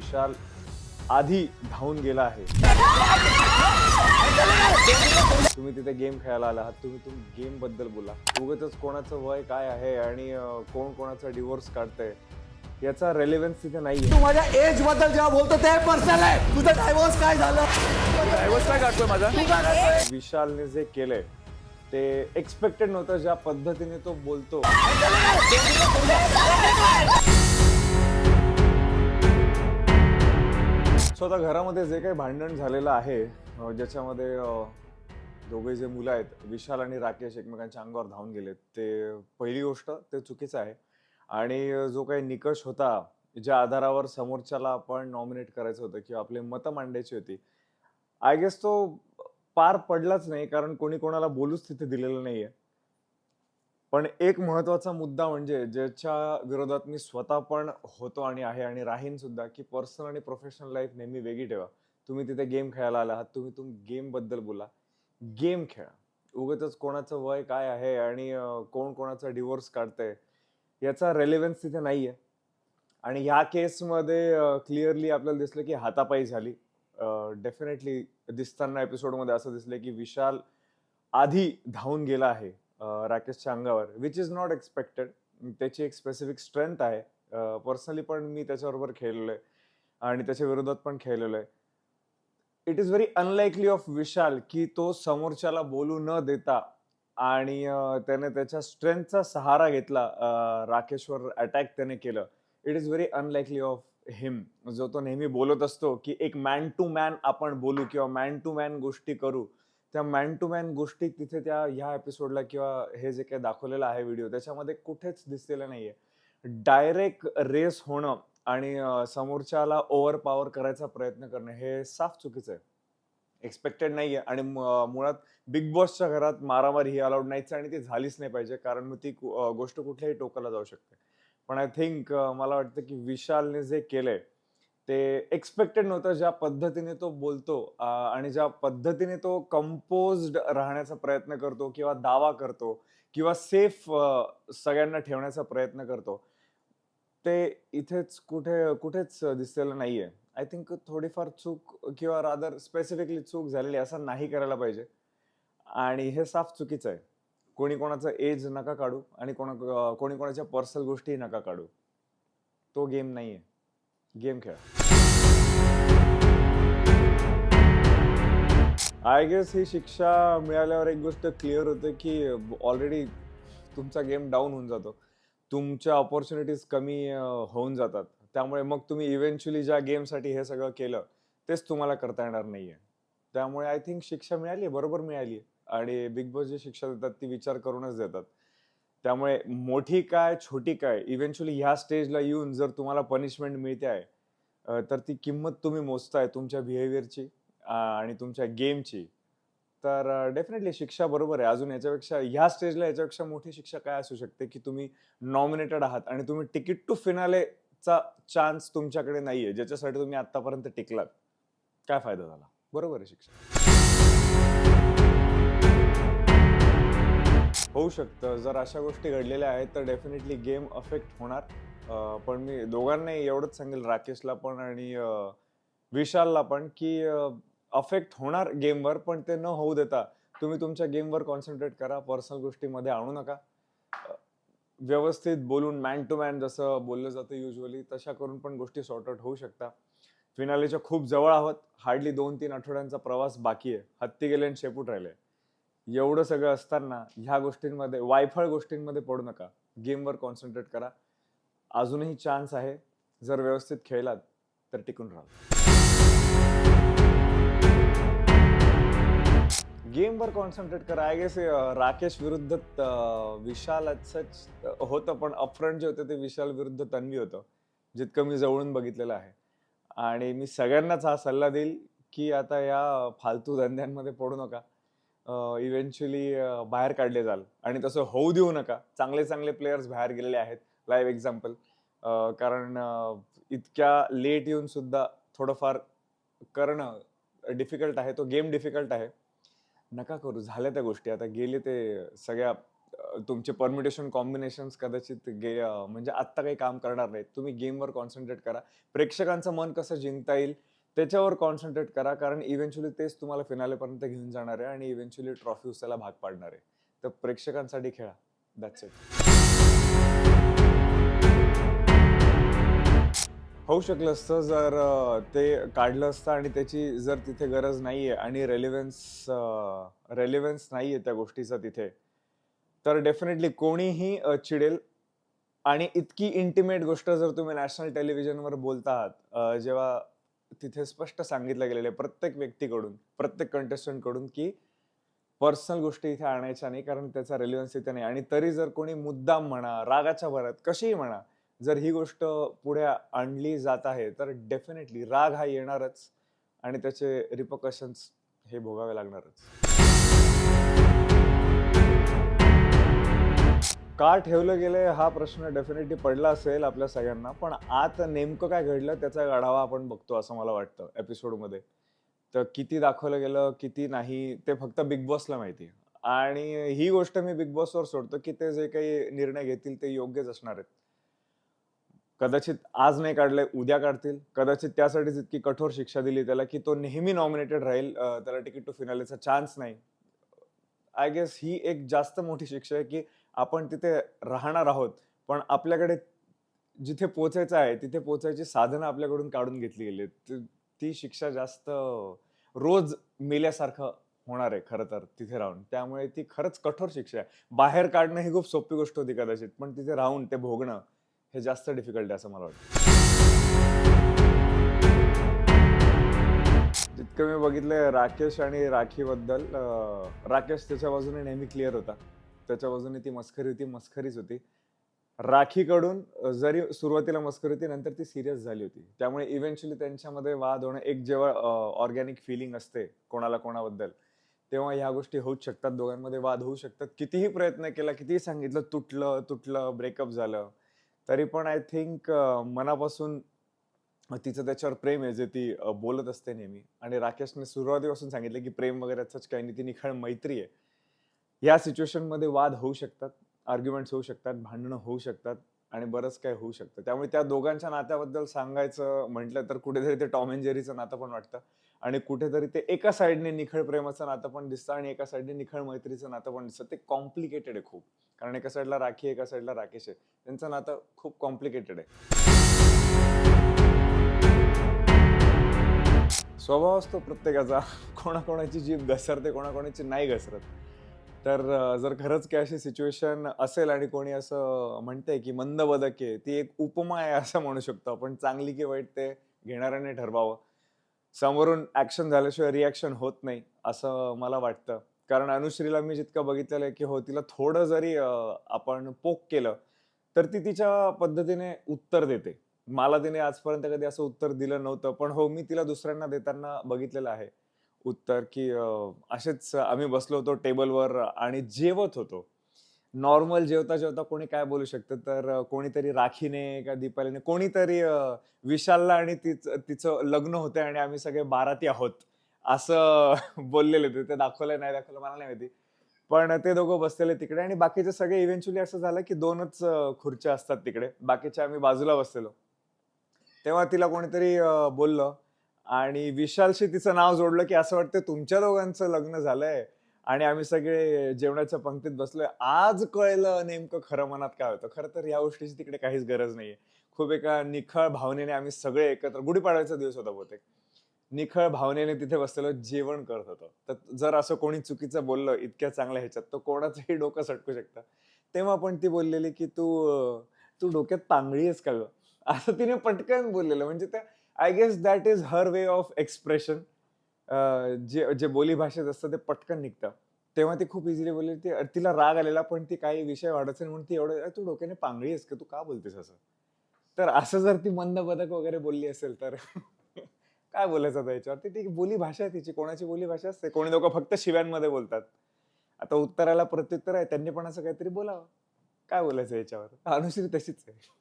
विशाल आधी धावून गेला आहे. तुम्ही तिथे गेम खेळायला आला आहात, तुम्ही गेम बद्दल बोला. उगाचच कोणाचं वय काय आहे आणि कोण कोणाचा डिवोर्स काढतंय याचा रेलेव्हन्स तिथे नाहीये. तू माझ्या एज बद्दल जेव्हा बोलतो ते पर्सनल आहे. तुझं डायव्होर्स काय झालं? डायव्हर्स काय काढतोय माझा? तू काय करतोय? विशालने जे केलंय ते एक्सपेक्टेड नव्हतं. ज्या पद्धतीने तो बोलतो स्वतः घरामध्ये जे काही भांडण झालेलं आहे, ज्याच्यामध्ये दोघे जे मुलं आहेत विशाल आणि राकेश एकमेकांच्या अंगावर धावून गेलेत, ते पहिली गोष्ट ते चुकीचं आहे. आणि जो काही निकष होता, ज्या आधारावर समोरच्याला आपण नॉमिनेट करायचं होतं किंवा आपली मतं मांडायची होती, आय गेस तो पार पडलाच नाही, कारण कोणी कोणाला बोलूच तिथे दिलेलं नाहीये. पण एक महत्वाचा मुद्दा म्हणजे ज्याच्या विरोधात मी स्वतः पण होतो आणि आहे आणि राहीन सुद्धा, की पर्सनल आणि प्रोफेशनल लाईफ नेहमी वेगळी ठेवा. तुम्ही तिथे गेम खेळायला आला आहात, तुम्ही गेम बद्दल बोला. गेम खेळा. उगाचच कोणाचं वय काय आहे आणि कोण कोणाचा डिवोर्स काढतंय याचा रेलेव्हन्स तिथे नाहीये. आणि ह्या केसमध्ये क्लिअरली आपल्याला दिसलं की हातापायी झाली. डेफिनेटली दिसताना एपिसोडमध्ये असं दिसलं की विशाल आधी धावून गेला आहे राकेशच्या अंगावर, विच इज नॉट एक्सपेक्टेड. त्याची एक स्पेसिफिक स्ट्रेंथ आहे. पर्सनली पण मी त्याच्याबरोबर खेळलेलो आहे आणि त्याच्या विरोधात पण खेळलेलो आहे. It is very unlikely of Vishal की तो समोरच्याला बोलू न देता आणि त्याने त्याच्या स्ट्रेंथचा सहारा घेतला. राकेशवर अटॅक त्याने केलं. It is very unlikely of him, जो तो नेहमी बोलत असतो की एक मॅन टू मॅन आपण बोलू किंवा मॅन टू मॅन गोष्टी करू. त्या मॅन टू मॅन गोष्टी तिथे त्या ह्या एपिसोडला किंवा हे जे काही दाखवलेलं आहे व्हिडिओ, त्याच्यामध्ये कुठेच दिसलेलं नाहीये. डायरेक्ट रेस होणं आणि समोरच्याला ओव्हर पॉवर करायचा प्रयत्न करणं हे साफ चुकीचं आहे. एक्सपेक्टेड नाहीये. आणि मुळात बिग बॉसच्या घरात मारामारी ही अलाउड नाहीच आणि ती झालीच नाही पाहिजे, कारण मग ती गोष्ट कुठल्याही टोकाला जाऊ शकते. पण आय थिंक मला वाटतं की विशालने जे केलंय ते एक्सपेक्टेड नव्हतं. ज्या पद्धतीने तो बोलतो आणि ज्या पद्धतीने तो कंपोज्ड राहण्याचा प्रयत्न करतो किंवा दावा करतो किंवा सेफ सगळ्यांना ठेवण्याचा प्रयत्न करतो, ते इथेच कुठेच दिसलेलं नाहीये. आय थिंक थोडीफार चूक किंवा रादर स्पेसिफिकली चूक झालेली असं नाही करायला पाहिजे. आणि हे साफ चुकीचं आहे. कोणी कोणाचं एज नका काढू आणि कोणी कोणाच्या पर्सनल गोष्टी नका काढू. तो गेम नाहीये. गेम खेळा. आय गेस ही शिक्षा मिळाल्यावर एक गोष्ट क्लिअर होते की ऑलरेडी तुमचा गेम डाऊन होऊन जातो. तुमच्या ऑपॉर्च्युनिटीज कमी होऊन जातात. त्यामुळे मग तुम्ही इव्हेंच्युअली ज्या गेमसाठी हे सगळं केलं तेच तुम्हाला करता येणार नाहीये. त्यामुळे आय थिंक शिक्षा मिळाली, बरोबर मिळाली. आणि बिग बॉस जी शिक्षा देतात ती विचार करूनच देतात. त्यामुळे मोठी काय छोटी काय, इव्हेंच्युअली ह्या स्टेजला येऊन जर तुम्हाला पनिशमेंट मिळते आहे, तर ती किंमत तुम्ही मोजताय तुमच्या बिहेवियरची आणि तुमच्या गेमची, तर डेफिनेटली शिक्षा बरोबर आहे. अजून याच्यापेक्षा ह्या स्टेजला याच्यापेक्षा मोठी शिक्षा काय असू शकते की तुम्ही नॉमिनेटेड आहात आणि तुम्ही तिकीट टू फिनालेचा चान्स तुमच्याकडे नाहीये, ज्याच्यासाठी तुम्ही आतापर्यंत टिकलात. काय फायदा झाला? बरोबर आहे शिक्षा. होऊ शकतं. जर अशा गोष्टी घडलेल्या आहेत तर डेफिनेटली गेम अफेक्ट होणार. पण मी दोघांनाही एवढंच सांगेल, राकेशला पण आणि विशालला पण, की अफेक्ट होणार गेमवर, पण ते न होऊ देता तुम्ही तुमच्या गेमवर कॉन्सन्ट्रेट करा. पर्सनल गोष्टीमध्ये आणू नका. व्यवस्थित बोलून मॅन टू मॅन जसं बोललं जातं युजली, तशा करून पण गोष्टी सॉर्ट आउट होऊ शकतात. फिनालेच्या खूप जवळ आहोत. हार्डली 2-3 आठवड्यांचा प्रवास बाकी आहे. हत्ती गेले आणि शेपूट राहिले. एवढं सगळं असताना ह्या गोष्टींमध्ये, वायफळ गोष्टींमध्ये पडू नका. गेमवर कॉन्सन्ट्रेट करा. अजूनही चान्स आहे. जर व्यवस्थित खेळलात तर टिकून राहा. गेमवर कॉन्सन्ट्रेट करा. आय गेस राकेश विरुद्ध विशाल सच होतं, पण अपफ्रंट जे होतं ते विशाल विरुद्ध तन्वी होतं, जितकं मी जवळून बघितलेलं आहे. आणि मी सगळ्यांनाच हा सल्ला देईल की आता या फालतू धंद्यांमध्ये पडू नका. इव्हेंच्युअली बाहेर काढले जाल आणि तसं होऊ देऊ नका. चांगले चांगले प्लेयर्स बाहेर गेलेले आहेत. Live example. कारण इतक्या लेट येऊन सुद्धा थोडंफार करणं डिफिकल्ट आहे. तो गेम डिफिकल्ट आहे. नका करू. झाल्या त्या गोष्टी. आता गेले ते सगळ्या तुमचे परम्युटेशन कॉम्बिनेशन्स कदाचित म्हणजे आत्ता काही काम करणार नाहीत. तुम्ही गेमवर कॉन्सन्ट्रेट करा. प्रेक्षकांचं मन कसं जिंकता येईल त्याच्यावर कॉन्सन्ट्रेट करा, कारण इव्हेंच्युअली तेच तुम्हाला फिनालेपर्यंत घेऊन जाणार आहे आणि इव्हेंच्युअली ट्रॉफी उचलायला भाग पाडणार आहे. तर प्रेक्षकांसाठी खेळा. That's it. होऊ शकलं असतं जर ते काढलं असतं आणि त्याची जर तिथे गरज नाहीये आणि रेलेव्हन्स नाहीये त्या गोष्टीचा तिथे, तर डेफिनेटली कोणीही चिडेल. आणि इतकी इंटिमेट गोष्ट जर तुम्ही नॅशनल टेलिव्हिजनवर बोलता आहात, जेव्हा तिथे स्पष्ट सांगितलं गेलेलं आहे प्रत्येक व्यक्तीकडून, प्रत्येक कंटेस्टंट कडून, की पर्सनल गोष्टी इथे आणायच्या नाही, कारण त्याचा रेलिव्हन्स इथे नाही. आणि तरी जर कोणी मुद्दाम म्हणा, रागाच्या भरात कशीही म्हणा, जर ही गोष्ट पुढे आणली जात आहे, तर डेफिनेटली राग हा येणारच आणि त्याचे रिपकशन्स हे भोगावे लागणारच. का ठेवलं गेलंय हा प्रश्न डेफिनेटली पडला असेल आपल्या सगळ्यांना, पण आत नेमकं काय घडलं त्याचा आढावा आपण बघतो असं मला वाटतं एपिसोडमध्ये. तर किती दाखवलं गेलं किती नाही ते फक्त बिग बॉसला माहिती. आणि ही गोष्ट मी बिग बॉसवर सोडतो की ते जे काही निर्णय घेतील ते योग्यच असणार आहेत. कदाचित आज नाही काढलंय, उद्या काढतील. कदाचित त्यासाठीच इतकी कठोर शिक्षा दिली त्याला की तो नेहमी नॉमिनेटेड राहील, त्याला तिकीट टू फिनालेचा चान्स नाही. आय गेस ही एक जास्त मोठी शिक्षा आहे की आपण तिथे राहणार आहोत, पण आपल्याकडे जिथे पोचायचं आहे तिथे पोचायची साधनं आपल्याकडून काढून घेतली गेली. ती शिक्षा जास्त रोज मेल्यासारखं होणार आहे खरं तर तिथे राहून. त्यामुळे ती खरंच कठोर शिक्षा आहे. बाहेर काढणं ही खूप सोपी गोष्ट होती कदाचित, पण तिथे राहून ते भोगणं हे जास्त डिफिकल्ट आहे असं मला वाटतं. जितकं मी बघितलंय राकेश आणि राखीबद्दल, राकेश त्याच्या बाजूने नेहमी क्लिअर होता. त्याच्या बाजूने ती मस्करी होती, मस्करीच होती. राखीकडून जरी सुरुवातीला मस्करी होती, नंतर ती सिरियस झाली होती. त्यामुळे इव्हेंच्युअली त्यांच्यामध्ये वाद होणं, एक जेव्हा ऑर्गॅनिक फिलिंग असते कोणाला कोणाबद्दल, तेव्हा ह्या गोष्टी होऊच शकतात. दोघांमध्ये वाद होऊ शकतात. कितीही प्रयत्न केला, कितीही सांगितलं, तुटलं ब्रेकअप झालं, तरी पण आय थिंक मनापासून तिचं त्याच्यावर प्रेम आहे जे ती बोलत असते नेहमी. आणि राकेशने सुरुवातीपासून सांगितलं की प्रेम वगैरे असंच काही नाही, ती निखळ मैत्री आहे. या सिच्युएशन मध्ये वाद होऊ शकतात, आर्ग्युमेंट्स होऊ शकतात, भांडणं होऊ शकतात आणि बरंच काही होऊ शकतं. त्यामुळे त्या दोघांच्या नात्याबद्दल सांगायचं म्हटलं तर कुठेतरी ते टॉम अँड जेरीचं नातं पण वाटतं आणि कुठेतरी ते एका साईडने निखळ प्रेमाचं नातं पण दिसतं आणि एका साईडने निखळ मैत्रीचं नातं पण दिसतं. ते कॉम्प्लिकेटेड आहे खूप, कारण एका साईडला राखी, एका साईडला राकेश आहे. त्यांचं नातं खूप कॉम्प्लिकेटेड आहे. स्वभाव असतो प्रत्येकाचा, कोणाकोणाची जीभ घसरते, कोणाकोणाची नाही घसरत. तर जर खरंच काही अशी सिच्युएशन असेल आणि कोणी असं म्हणतंय की मंद बदक आहे, ती एक उपमा आहे असं म्हणू शकतो आपण. चांगली की वाईट ते घेणाऱ्याने ठरवावं. समोरून ऍक्शन झाल्याशिवाय रिॲक्शन होत नाही असं मला वाटतं. कारण अनुश्रीला मी जितकं बघितलेलं आहे की हो, तिला थोडं जरी आपण पोक केलं तर ती तिच्या पद्धतीने उत्तर देते. मला तिने आजपर्यंत कधी असं उत्तर दिलं नव्हतं, पण हो, मी तिला दुसऱ्यांना देताना बघितलेलं आहे उत्तर की असेच आम्ही बसलो होतो टेबलवर आणि जेवत होतो. नॉर्मल जेवता जेवता कोणी काय बोलू शकतं, तर कोणीतरी राखीने का दीपालीने कोणीतरी विशालला आणि तिचं लग्न होतंय आणि आम्ही सगळे बाराती आहोत असं बोललेले होते. ते दाखवलंय नाही दाखवलं मला नाही माहिती, पण ते दोघं बसलेले तिकडे आणि बाकीचे सगळे इव्हेंच्युअली असं झालं की 2च खुर्च्या असतात तिकडे, बाकीच्या आम्ही बाजूला बसलेलो. तेव्हा तिला कोणीतरी बोललं आणि विशालशी तिचं नाव जोडलं की असं वाटतं तुमच्या दोघांचं लग्न झालंय आणि आम्ही सगळे जेवणाच्या पंक्तीत बसलोय. आज कळलं नेमकं खरं मनात काय होतं. खरं तर या गोष्टीची तिकडे काहीच गरज नाहीये. खूप एका निखळ भावनेने आम्ही सगळे एकत्र, गुढीपाडव्याचा दिवस होता बहुतेक, निखळ भावनेने तिथे बसलेलो जेवण करत होतो. तर जर असं कोणी चुकीचं बोललं इतक्या चांगल्या ह्याच्यात, तर कोणाचंही डोकं सटकू शकतं. तेव्हा पण ती बोललेली की तू डोक्यात पांगळी आहेस का ग, असं तिने पटकन बोललेलं. म्हणजे त्या I guess that is her way of expression. जे बोली भाषेत असतं ते पटकन निघतं. तेव्हा ती खूप इझिली बोलली. तिला राग आलेला, पण ती काही विषय वाढायचा नाही म्हणून ती एवढं, तू डोक्याने पांगळी आहेस का, तू का बोलतेस असं. तर असं जर ती मंद बदक वगैरे बोलली असेल तर काय बोलायचं आता याच्यावरती. ती बोली भाषा आहे तिची, कोणाची बोली भाषा असते. कोणी लोक फक्त शिव्यांमध्ये बोलतात. आता उत्तराला प्रत्युत्तर आहे, त्यांनी पण असं काहीतरी बोलावं. काय बोलायचं याच्यावर. अनुश्री तशीच आहे.